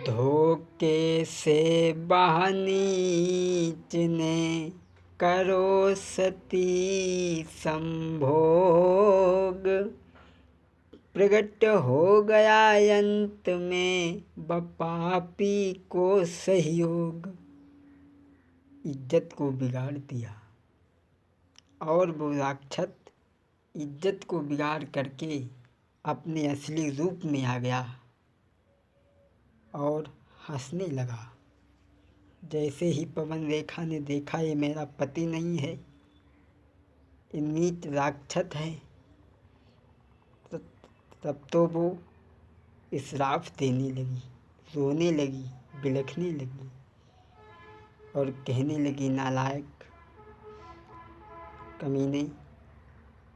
धोखे से नीच ने करो सती संभोग। प्रगट हो गया अंत में पापी को सहयोग। इज्जत को बिगाड़ दिया और वो राक्षस इज्जत को बिगाड़ करके अपने असली रूप में आ गया और हंसने लगा। जैसे ही पवन रेखा ने देखा ये मेरा पति नहीं है, ये नीच राक्षस है, तब तो वो श्राप देने लगी, रोने लगी, बिलखने लगी और कहने लगी, नालायक कमीने,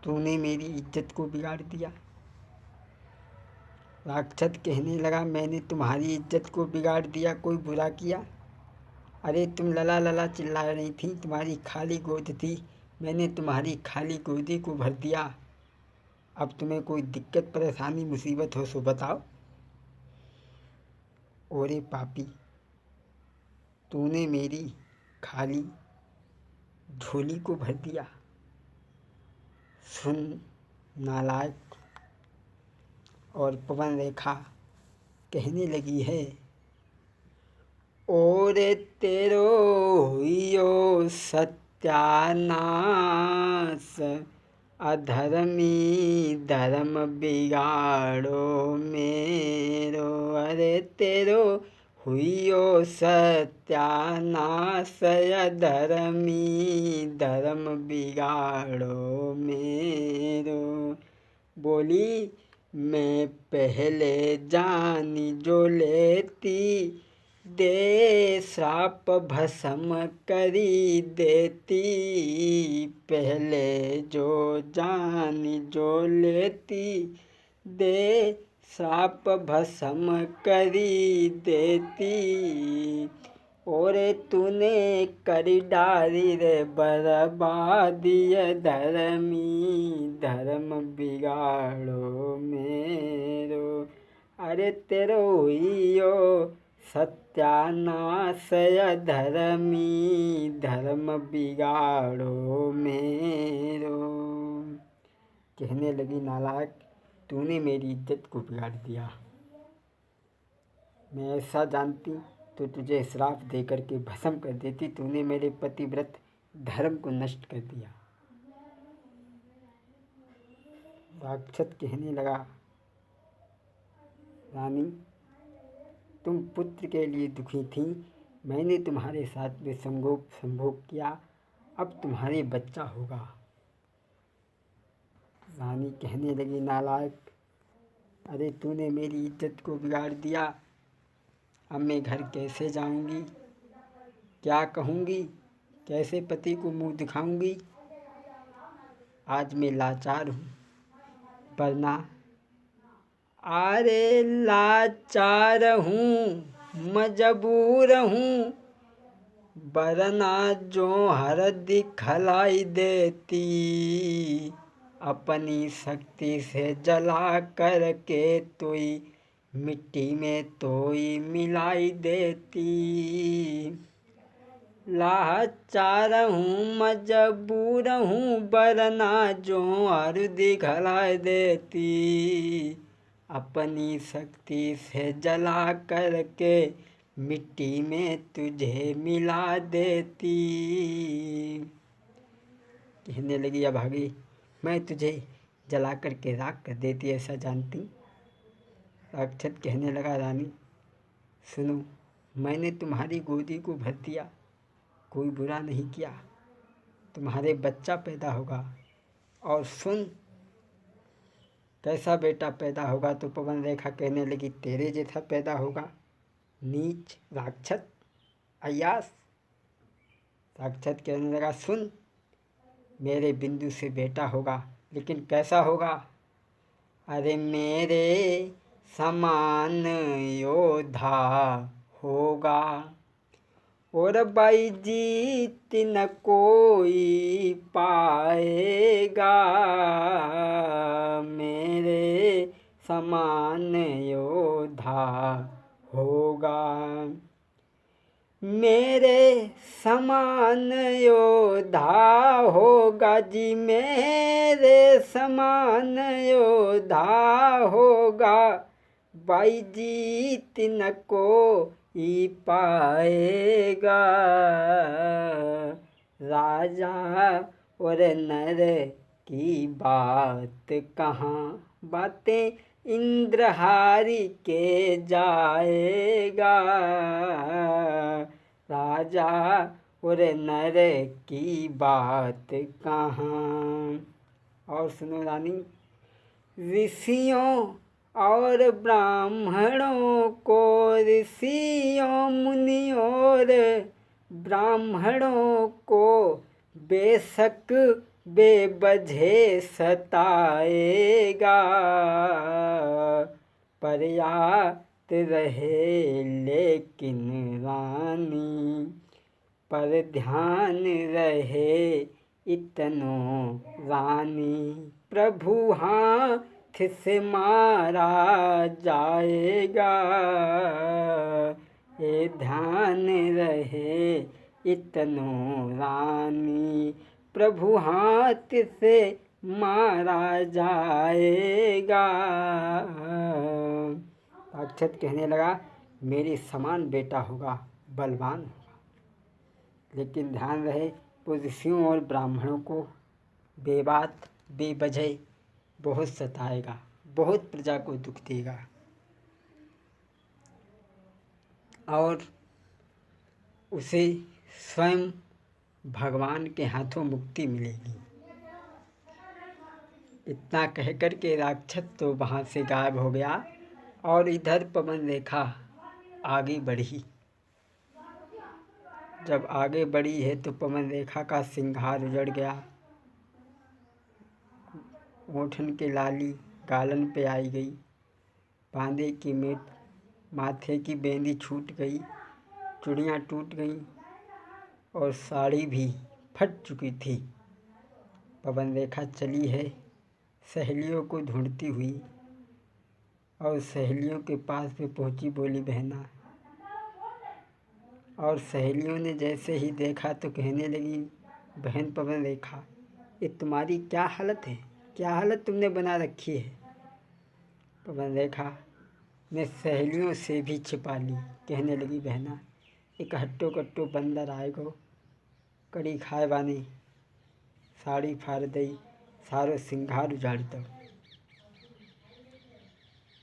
तूने मेरी इज्जत को बिगाड़ दिया। राक्षस कहने लगा, मैंने तुम्हारी इज्जत को बिगाड़ दिया, कोई बुरा किया? अरे तुम लला लला चिल्ला रही थी, तुम्हारी खाली गोद थी, मैंने तुम्हारी खाली गोदी को भर दिया। अब तुम्हें कोई दिक्कत परेशानी मुसीबत हो सो बताओ। ओरे पापी, तूने मेरी खाली झोली को भर दिया। सुन नालायक। और पवन रेखा कहने लगी है, ओरे तेरो हुइयो सत्यानाश, अधर्मी धर्म बिगाड़ो मेरो। अरे तेरो हुइयो सत्यानाश, अधर्मी धर्म बिगाड़ो मेरो। बोली, मैं पहले जानी जो लेती, दे श्राप भस्म करी देती। पहले जो जानी जो लेती, दे श्राप भस्म करी देती। और तूने करी डारी रे बर्बादी, धर्मी धर्म बिगाड़ो मेरो। अरे तेरो हुइयो सत्यानाश, धर्मी धर्म बिगाड़ो मेरो। कहने लगी, नालायक, तूने मेरी इज्जत को बिगाड़ दिया। मैं ऐसा जानती तो तुझे श्राप दे करके भस्म कर देती। तूने मेरे पतिव्रत धर्म को नष्ट कर दिया। राक्षस कहने लगा, रानी, तुम पुत्र के लिए दुखी थी, मैंने तुम्हारे साथ में संभोग किया, अब तुम्हारे बच्चा होगा। रानी कहने लगी, नालायक, अरे तूने मेरी इज्जत को बिगाड़ दिया। अब मैं घर कैसे जाऊंगी, क्या कहूँगी, कैसे पति को मुंह दिखाऊंगी? आज मैं लाचार हूँ, वरना अरे लाचार हूँ, मजबूर हूँ, वरना जो हर दिखलाई देती, अपनी शक्ति से जला करके तोई मिट्टी में तोई मिलाई देती। लाचार हूँ, मजबूर हूँ, वरना जो हर दिखलाई देती, अपनी शक्ति से जला करके मिट्टी में तुझे मिला देती। कहने लगी, अब भागी, मैं तुझे जला करके राख कर देती, ऐसा जानती। राक्षस कहने लगा, रानी सुनो, मैंने तुम्हारी गोदी को भर दिया, कोई बुरा नहीं किया, तुम्हारे बच्चा पैदा होगा। और सुन, कैसा बेटा पैदा होगा? तो पवन रेखा कहने लगी, तेरे जैसा पैदा होगा, नीच राक्षस अय्यास। राक्षस कहने लगा, सुन, मेरे बिंदु से बेटा होगा, लेकिन कैसा होगा? अरे मेरे समान योद्धा होगा, और भाई जीत न कोई पाएगा। मेरे समान योद्धा होगा। होगा। मेरे समान योद्धा होगा जी, मेरे समान योद्धा होगा। भाई जीत न कोई पाएगा। राजा और नर की बात कहाँ, बातें इंद्रहारी के जाएगा। राजा और नर की बात कहाँ। और सुनो रानी, ऋषियों और ब्राह्मणों को, ऋषियों मुनियों और ब्राह्मणों को बेशक बेवजह सताएगा। पर याद रहे लेकिन रानी, पर ध्यान रहे इतनों रानी। प्रभु हाथ से मारा जाएगा, ये ध्यान रहे इतनों रानी। प्रभु हाथ से मारा जाएगा। अक्षत कहने लगा, मेरे समान बेटा होगा, बलवान होगा, लेकिन ध्यान रहे वो ऋषियों और ब्राह्मणों को बेबात बेवजह बहुत सताएगा, बहुत प्रजा को दुख देगा। और उसे स्वयं भगवान के हाथों मुक्ति मिलेगी। इतना कहकर के राक्षस तो वहाँ से गायब हो गया। और इधर पवन रेखा आगे बढ़ी। जब आगे बढ़ी है तो पवन रेखा का सिंगार उजड़ गया। ओठन के लाली गालन पे आई गई, बांधे की मेट, माथे की बेंदी छूट गई, चूड़ियाँ टूट गईं और साड़ी भी फट चुकी थी। पवन रेखा चली है सहेलियों को ढूंढती हुई, और सहेलियों के पास में पहुंची, बोली बहना। और सहेलियों ने जैसे ही देखा तो कहने लगी, बहन पवन रेखा, ये तुम्हारी क्या हालत है, क्या हालत तुमने बना रखी है। पवन रेखा ने सहेलियों से भी छिपा ली। कहने लगी, बहना, एक हट्टो कट्टो बंदर आएगो, कड़ी खाए बानी, साड़ी फाड़ दई, सारो सिंगार उजाड़ दो।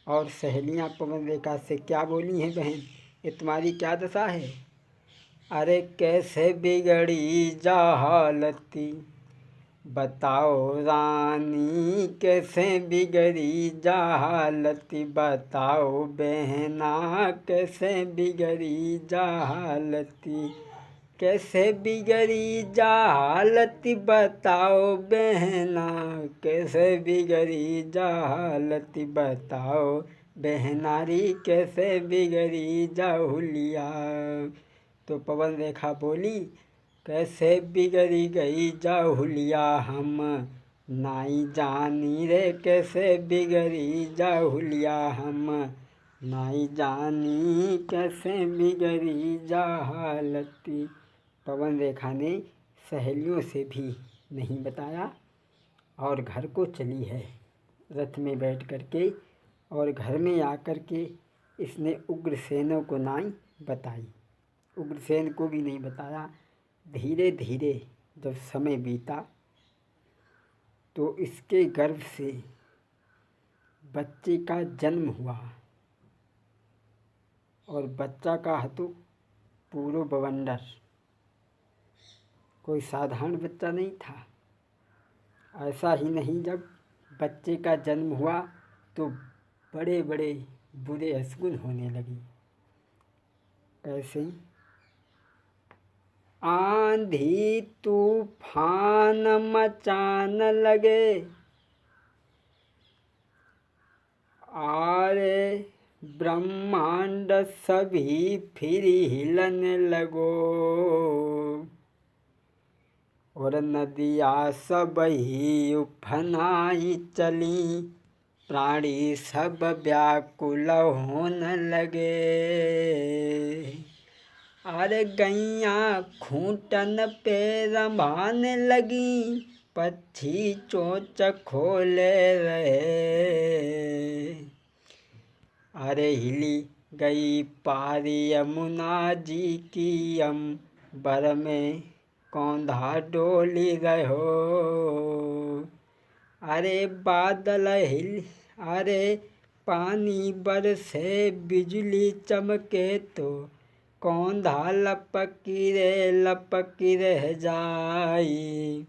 और सहेलियाँ पवन रेखा से क्या बोली हैं, बहन, ये तुम्हारी क्या दशा है। अरे कैसे बिगड़ी जा हालती, बताओ रानी, कैसे बिगड़ी जा हालती। बताओ बहना, कैसे बिगड़ी जा हालती। कैसे बिगड़ी जा हालती, बताओ बहना, कैसे बिगड़ी जा हालती। बताओ बहनारी, कैसे बिगड़ी जा हुलिया। तो पवन रेखा बोली, कैसे बिगड़ी गई जा हुलिया, हम नाई जानी रे। कैसे बिगड़ी जा हुलिया, हम नाई जानी, कैसे बिगड़ी जा हालती। पवन रेखा ने सहेलियों से भी नहीं बताया और घर को चली है रथ में बैठ कर के। और घर में आकर के इसने उग्रसेनों को नहीं बताई, उग्रसेन को भी नहीं बताया। धीरे धीरे जब समय बीता तो इसके गर्भ से बच्चे का जन्म हुआ। और बच्चा का हतु पूरो बवंडर, कोई साधारण बच्चा नहीं था। ऐसा ही नहीं, जब बच्चे का जन्म हुआ तो बड़े बड़े बुरे अशगुन होने लगे। कैसे, आंधी तूफान मचान लगे, आरे ब्रह्मांड सभी फिर हिलने लगो। और नदियाँ सब ही उफनाई चली, प्राणी सब व्याकुल होने लगे। अरे गैया खूंटन पे रंभाने लगी, पक्षी चोंच खोले रहे। अरे हिली गई पारी यमुना जी की, अंबर में कौंधा डोली रहो। अरे बादल हिल, अरे पानी बरसे, बिजली चमके तो कौंधा लपकी रह जाई।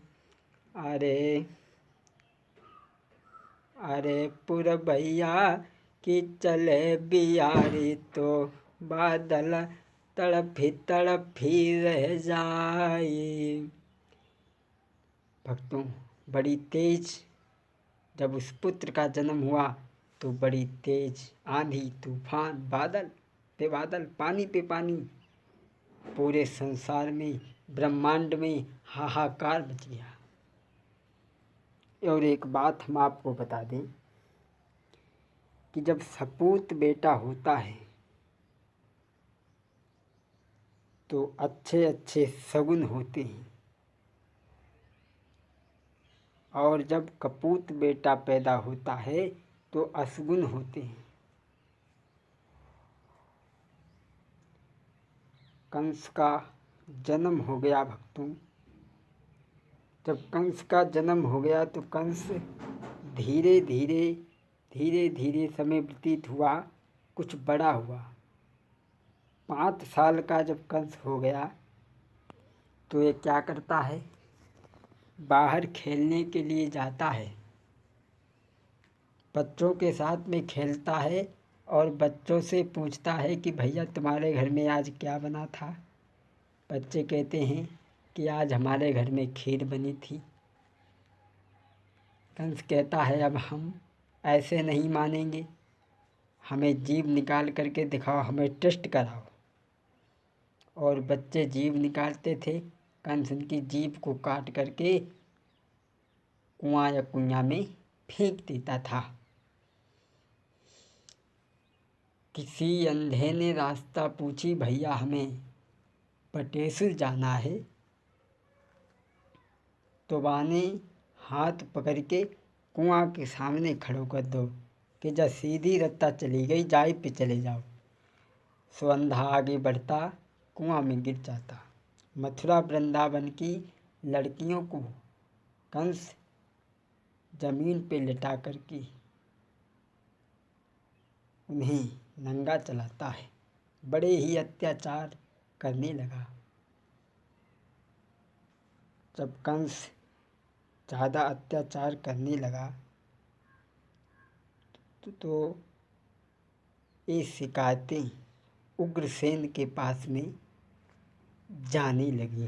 अरे पुरबैया कि चले बियारी, तो बादल तड़फी रह जाई। भक्तों, बड़ी तेज जब उस पुत्र का जन्म हुआ तो बड़ी तेज आंधी तूफान, बादल पे बादल, पानी पे पानी, पूरे संसार में, ब्रह्मांड में हाहाकार मच गया। और एक बात हम आपको बता दें कि जब सपूत बेटा होता है तो अच्छे अच्छे शगुन होते हैं, और जब कपूत बेटा पैदा होता है तो अशगुन होते हैं। कंस का जन्म हो गया भक्तों। जब कंस का जन्म हो गया तो कंस धीरे धीरे समय व्यतीत हुआ, कुछ बड़ा हुआ। 5 साल का जब कंस हो गया तो ये क्या करता है, बाहर खेलने के लिए जाता है, बच्चों के साथ में खेलता है और बच्चों से पूछता है कि भैया तुम्हारे घर में आज क्या बना था। बच्चे कहते हैं कि आज हमारे घर में खीर बनी थी। कंस कहता है अब हम ऐसे नहीं मानेंगे, हमें जीभ निकाल करके दिखाओ, हमें टेस्ट कराओ। और बच्चे जीभ निकालते थे, कंस उनकी जीभ को काट करके कुआं या कुइयां में फेंक देता था। किसी अंधे ने रास्ता पूछी, भैया हमें बटेश्वर जाना है, तो बाने हाथ पकड़ के कुआं के सामने खड़ो कर दो कि जब सीधी रत्ता चली गई, जाए पे चले जाओ। सो अंधा आगे बढ़ता, कुआं में गिर जाता। मथुरा वृंदावन की लड़कियों को कंस जमीन पे लिटा करके उन्हें नंगा चलाता है, बड़े ही अत्याचार करने लगा। जब कंस ज़्यादा अत्याचार करने लगा तो ये शिकायतें उग्रसेन के पास में जाने लगी।